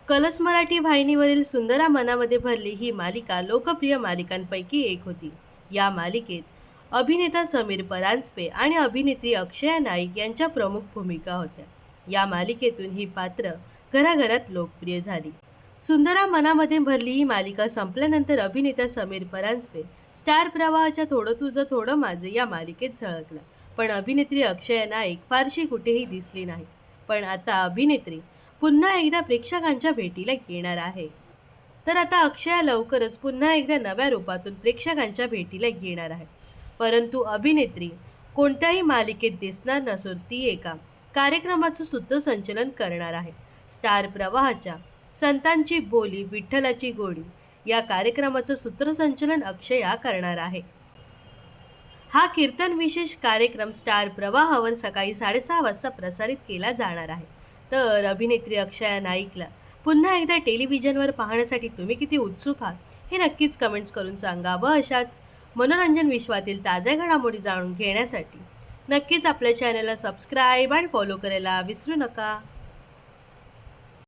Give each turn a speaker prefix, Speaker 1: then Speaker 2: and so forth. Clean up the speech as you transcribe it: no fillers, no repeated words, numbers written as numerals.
Speaker 1: Colours Marathi वाहिनीवरील सुंदरा मनामध्ये भरली ही मालिका लोकप्रिय मालिकांपैकी एक होती. या मालिकेत अभिनेता समीर परांजपे आणि अभिनेत्री अक्षया नाईक यांच्या प्रमुख भूमिका होत्या. या मालिकेतून ही पात्र घराघरात लोकप्रिय झाली. सुंदरा मनामध्ये भरली ही मालिका संपल्यानंतर अभिनेता समीर परांजपे स्टार प्रवाहाच्या थोडं तुझं थोडं माझं या मालिकेत झळकला. पण अभिनेत्री अक्षया नाईक फारशी कुठेही दिसली नाही. पण आता अभिनेत्री पुन्हा एकदा प्रेक्षकांच्या भेटीला येणार आहे. तर आता अक्षया लवकरच पुन्हा एकदा नव्या रूपातून प्रेक्षकांच्या भेटीला येणार आहे. परंतु अभिनेत्री कोणत्याही मालिकेत दिसणार नसून ती एका कार्यक्रमाचं सूत्रसंचलन करणार आहे. स्टार प्रवाहाच्या संतांची बोली विठ्ठलाची गोडी या कार्यक्रमाचं सूत्रसंचलन अक्षया करणार आहे. हा कीर्तन विशेष कार्यक्रम स्टार प्रवाहावर सकाळी 6:30 वाजता प्रसारित केला जाणार आहे. तर अभिनेत्री अक्षया नाईकला पुन्हा एकदा टेलिव्हिजनवर पाहण्यासाठी तुम्ही किती उत्सुक आहात हे नक्कीच कमेंट्स करून सांगा. व अशाच मनोरंजन विश्वातील ताज्या घडामोडी जाणून घेण्यासाठी नक्कीच आपल्या चॅनलला सबस्क्राईब आणि फॉलो करायला विसरू नका.